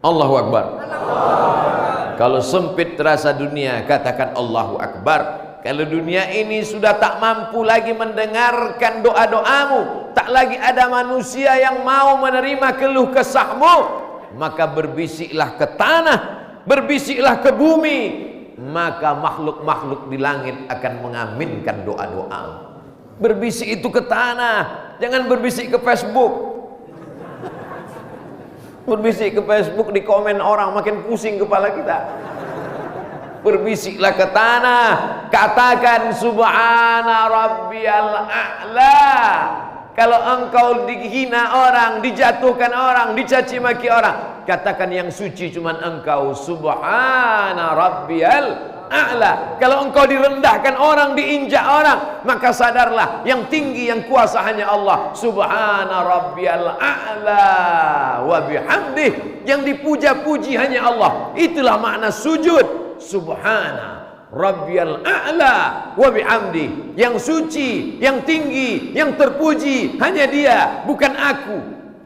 Allahu Akbar. Kalau sempit terasa dunia, katakan Allahu Akbar. Kalau dunia ini sudah tak mampu lagi mendengarkan doa-doamu, tak lagi ada manusia yang mau menerima keluh kesahmu, maka berbisiklah ke tanah, berbisiklah ke bumi, maka makhluk-makhluk di langit akan mengaminkan doa-doamu. Berbisik itu ke tanah, jangan berbisik ke Facebook. Berbisik ke Facebook, di komen orang, makin pusing kepala kita. Berbisiklah ke tanah, katakan subhana rabbiyal a'la. Kalau engkau dihina orang, dijatuhkan orang, dicaci maki orang, katakan yang suci cuman engkau, subhana rabbiyal a'la. Kalau engkau direndahkan orang, diinjak orang, maka sadarlah yang tinggi, yang kuasa hanya Allah, subhana rabbiyal a'la wa bihamdih. Yang dipuja-puji hanya Allah. Itulah makna sujud. Subhana rabbiyal a'la wa bihamdi. Yang suci, yang tinggi, yang terpuji hanya Dia, bukan aku.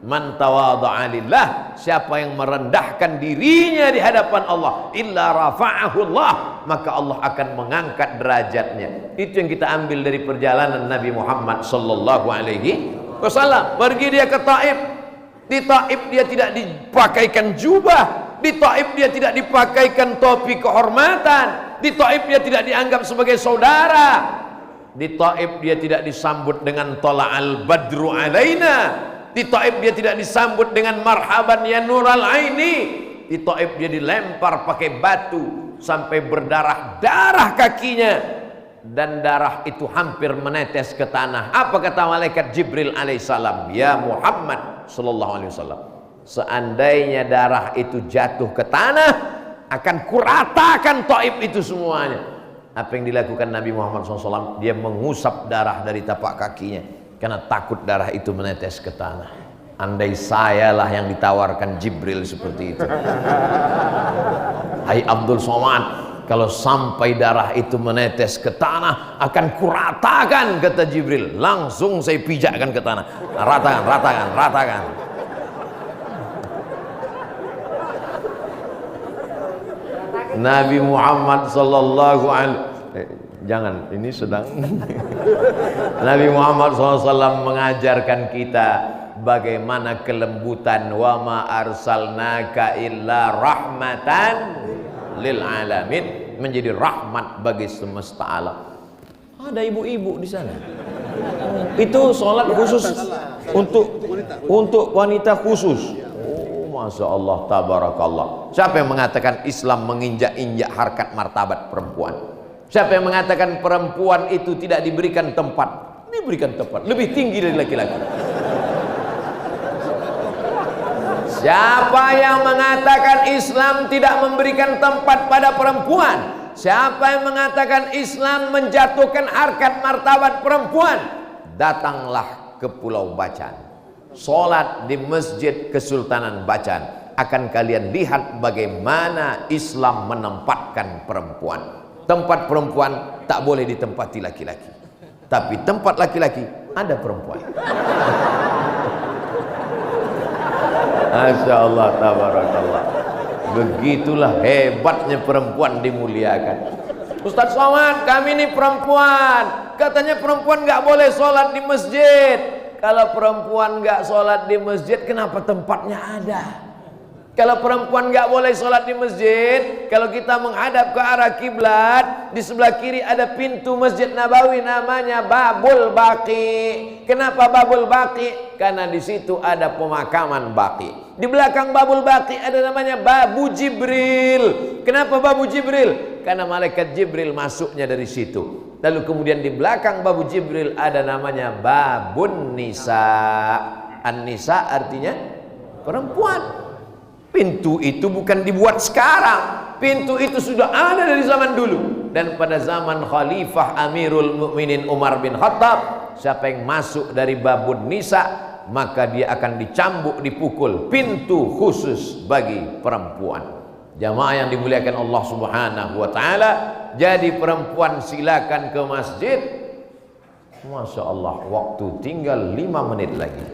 Man tawadha'a lillah, siapa yang merendahkan dirinya di hadapan Allah, illa rafa'ahu Allah, maka Allah akan mengangkat derajatnya. Itu yang kita ambil dari perjalanan Nabi Muhammad sallallahu alaihi wasallam. Pergi dia ke Taif. Di Taif dia tidak dipakaikan jubah. Di Taif dia tidak dipakaikan topi kehormatan. Di Taif dia tidak dianggap sebagai saudara. Di Taif dia tidak disambut dengan tola'al badru alaina. Di Taif dia tidak disambut dengan marhaban ya nural aini. Di Taif dia dilempar pakai batu sampai berdarah-darah kakinya, dan darah itu hampir menetes ke tanah. Apa kata malaikat Jibril alaihissalam? Ya Muhammad sallallahu alaihi wasallam, seandainya darah itu jatuh ke tanah, akan kuratakan Taif itu semuanya. Apa yang dilakukan Nabi Muhammad SAW? Dia mengusap darah dari tapak kakinya karena takut darah itu menetes ke tanah. Andai sayalah yang ditawarkan Jibril seperti itu. Hai Abdul Somad, kalau sampai darah itu menetes ke tanah, akan kuratakan, kata Jibril. Langsung saya pijakkan ke tanah. Ratakan, ratakan, ratakan. Nabi Muhammad sallallahu alaihi jangan, ini sedang Nabi Muhammad SAW mengajarkan kita bagaimana kelembutan. Wa ma arsalnaka illa rahmatan lil alamin, menjadi rahmat bagi semesta alam. Ada ibu-ibu di sana. Itu sholat khusus untuk wanita khusus. Masya Allah, tabarakallah. Siapa yang mengatakan Islam menginjak-injak harkat martabat perempuan? Siapa yang mengatakan perempuan itu tidak diberikan tempat? Diberikan tempat, lebih tinggi dari laki-laki. Siapa yang mengatakan Islam tidak memberikan tempat pada perempuan? Siapa yang mengatakan Islam menjatuhkan harkat martabat perempuan? Datanglah ke Pulau Bacan, sholat di Masjid Kesultanan Bacan, akan kalian lihat bagaimana Islam menempatkan perempuan. Tempat perempuan tak boleh ditempati laki-laki, tapi tempat laki-laki ada perempuan. Masya Allah, tabarakallah. Begitulah hebatnya perempuan dimuliakan. Ustadz Somad, kami ini perempuan, katanya perempuan nggak boleh sholat di masjid. Kalau perempuan nggak sholat di masjid, kenapa tempatnya ada? Kalau perempuan nggak boleh sholat di masjid, kalau kita menghadap ke arah kiblat, di sebelah kiri ada pintu Masjid Nabawi, namanya Babul Baqi. Kenapa Babul Baqi? Karena di situ ada pemakaman Baqi. Di belakang Babul Baqi ada namanya Babu Jibril. Kenapa Babu Jibril? Karena malaikat Jibril masuknya dari situ. Lalu kemudian di belakang Babu Jibril ada namanya Babun Nisa. An-Nisa artinya perempuan. Pintu itu bukan dibuat sekarang. Pintu itu sudah ada dari zaman dulu. Dan pada zaman Khalifah Amirul Mukminin Umar bin Khattab, siapa yang masuk dari Babun Nisa, maka dia akan dicambuk, dipukul. Pintu khusus bagi perempuan. Jamaah yang dimuliakan Allah Subhanahu wa ta'ala, jadi perempuan silakan ke masjid. Masya Allah, waktu tinggal 5 menit lagi.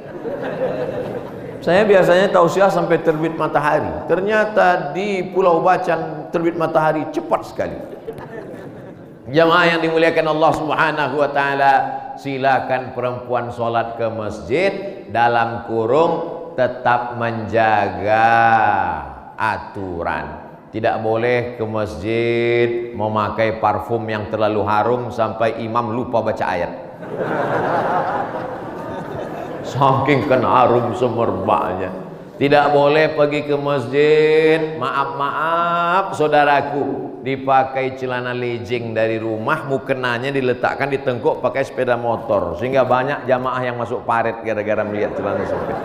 Saya biasanya tausiah sampai terbit matahari. Ternyata di Pulau Bacan terbit matahari cepat sekali. Jamaah yang dimuliakan Allah Subhanahu wa taala, silakan perempuan sholat ke masjid dalam kurung tetap menjaga aturan. Tidak boleh ke masjid memakai parfum yang terlalu harum sampai imam lupa baca ayat. Saking kan harum semerbaknya. Tidak boleh pergi ke masjid, maaf saudaraku, dipakai celana legging dari rumah, mukenanya diletakkan di tengkuk pakai sepeda motor, sehingga banyak jamaah yang masuk paret gara-gara melihat celana sempit.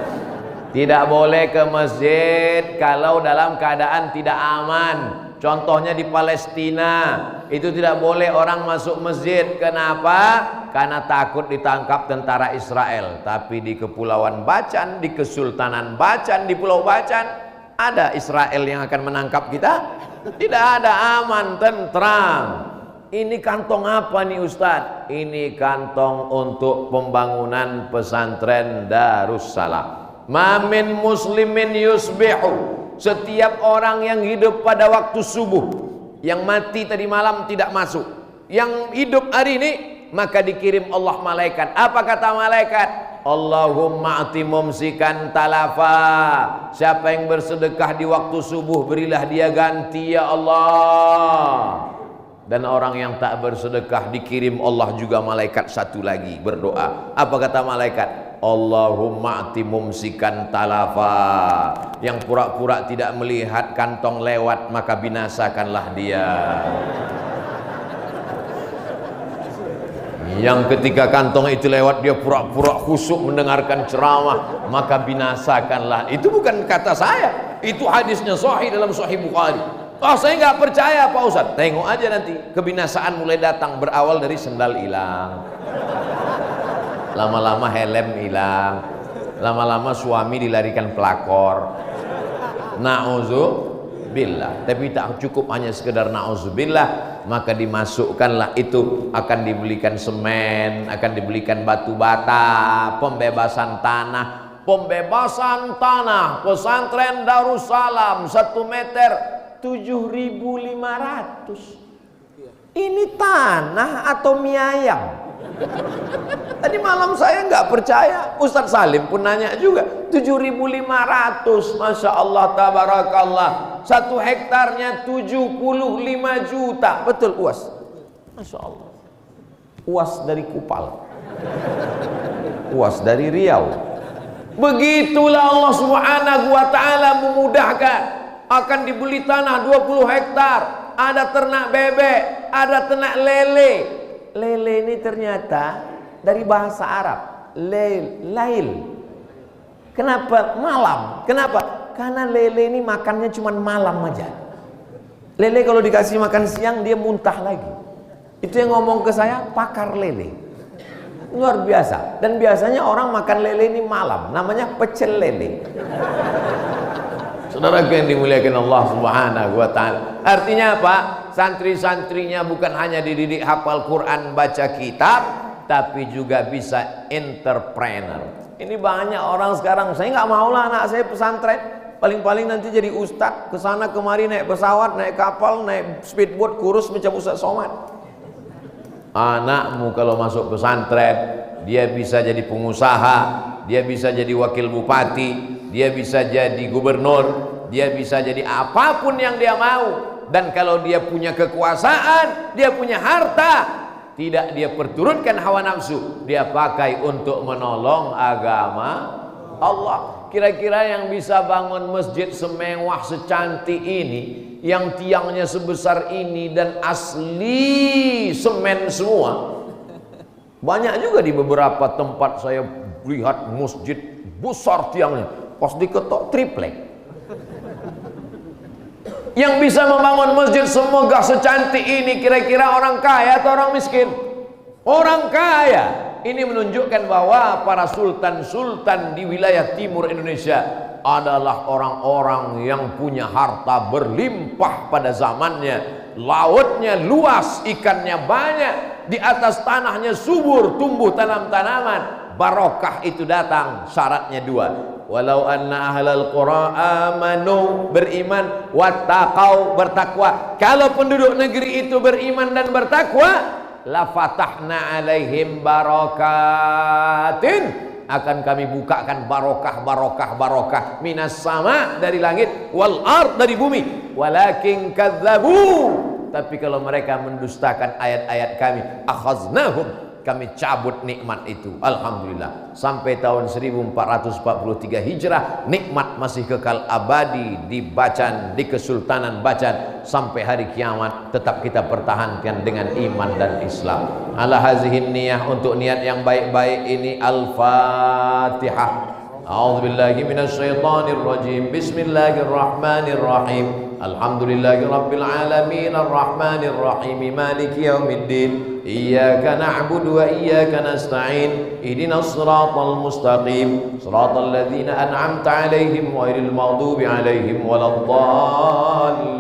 Tidak boleh ke masjid kalau dalam keadaan tidak aman. Contohnya di Palestina, itu tidak boleh orang masuk masjid. Kenapa? Karena takut ditangkap tentara Israel. Tapi di Kepulauan Bacan, di Kesultanan Bacan, di Pulau Bacan, ada Israel yang akan menangkap kita? Tidak ada, aman, tentram. Ini kantong apa nih Ustadz? Ini kantong untuk pembangunan pesantren Darussalam. Mamin muslimin yusbihu, setiap orang yang hidup pada waktu subuh, yang mati tadi malam tidak masuk, yang hidup hari ini, maka dikirim Allah malaikat. Apa kata malaikat? Allahumma ati mumsikan talafa, siapa yang bersedekah di waktu subuh berilah dia ganti ya Allah. Dan orang yang tak bersedekah dikirim Allah juga malaikat satu lagi berdoa. Apa kata malaikat? Allahumma ati mumsikan talafa, yang pura-pura tidak melihat kantong lewat maka binasakanlah dia. Yang ketika kantong itu lewat dia pura-pura khusyuk mendengarkan ceramah maka binasakanlah. Itu bukan kata saya, itu hadisnya sahih dalam Sahih Bukhari. Oh saya nggak percaya Pak Ustadz, tengok aja nanti kebinasaan mulai datang, berawal dari sendal hilang, lama-lama helm hilang, lama-lama suami dilarikan pelakor. Na'udzubillah. Tapi tak cukup hanya sekedar na'udzubillah, maka dimasukkanlah itu, akan dibelikan semen, akan dibelikan batu bata, pembebasan tanah. Pembebasan tanah pesantren Darussalam 1 meter 7.500. Ini tanah atau mie ayam? Tadi malam saya nggak percaya, Ustadz Salim pun nanya juga. 7.500, Masya Allah, tabarakallah. 1 hektarnya 75 juta. Betul UAS? Masya Allah. UAS dari Kupal, UAS dari Riau. Begitulah Allah Subhanahu wa ta'ala memudahkan. Akan dibeli tanah 20 hektar, ada ternak bebek, ada ternak lele. Lele ini ternyata dari bahasa Arab, lail. Kenapa malam? Kenapa? Karena lele ini makannya cuma malam aja. Lele kalau dikasih makan siang dia muntah lagi. Itu yang ngomong ke saya pakar lele. Luar biasa. Dan biasanya orang makan lele ini malam, namanya pecel lele. Saudara yang dimuliakan Allah Subhanahu wa ta'ala. Artinya apa? Santri-santrinya bukan hanya dididik hafal Quran, baca kitab, tapi juga bisa entrepreneur. Ini banyak orang sekarang, saya nggak mau lah anak saya pesantren, paling-paling nanti jadi ustadz, kesana kemari naik pesawat, naik kapal, naik speedboat, kurus macam Ustadz Somad. Anakmu kalau masuk pesantren, dia bisa jadi pengusaha, dia bisa jadi wakil bupati, dia bisa jadi gubernur, dia bisa jadi apapun yang dia mau. Dan kalau dia punya kekuasaan, dia punya harta, tidak dia perturutkan hawa nafsu, dia pakai untuk menolong agama Allah. Kira-kira yang bisa bangun masjid semewah secantik ini, yang tiangnya sebesar ini dan asli semen semua, banyak juga di beberapa tempat saya lihat masjid besar tiangnya, pas diketok triplek. Yang bisa membangun masjid semegah secantik ini kira-kira orang kaya atau orang miskin? Orang kaya. Ini menunjukkan bahwa para sultan-sultan di wilayah timur Indonesia adalah orang-orang yang punya harta berlimpah pada zamannya. Lautnya luas, ikannya banyak, di atas tanahnya subur, tumbuh tanam-tanaman. Barokah itu datang, syaratnya 2. walau anna ahlal qura amanu, beriman, wattaqau, bertakwa. Kalau penduduk negeri itu beriman dan bertakwa, la fatahna alaihim barakatin, akan kami bukakan barokah minas sama, dari langit, wal ard, dari bumi. Walakin kadzabu, tapi kalau mereka mendustakan ayat-ayat kami, akhaznahum, kami cabut nikmat itu. Alhamdulillah, sampai tahun 1443 Hijrah nikmat masih kekal abadi di Bacan, di Kesultanan Bacan, sampai hari kiamat tetap kita pertahankan dengan iman dan Islam. Ala hazihin niyah, untuk niat yang baik-baik ini. Al-Fatihah. A'udzubillahi minasyaitonir rajim. Bismillahirrahmanirrahim. Alhamdulillahi rabbil alamin, arrahmanir rahim, maliki yaumiddin. Iyyaka na'budu wa iyyaka nasta'in. Ihdinas siratal mustaqim, siratal ladzina an'amta 'alaihim ghairil maghdubi 'alaihim waladdallin.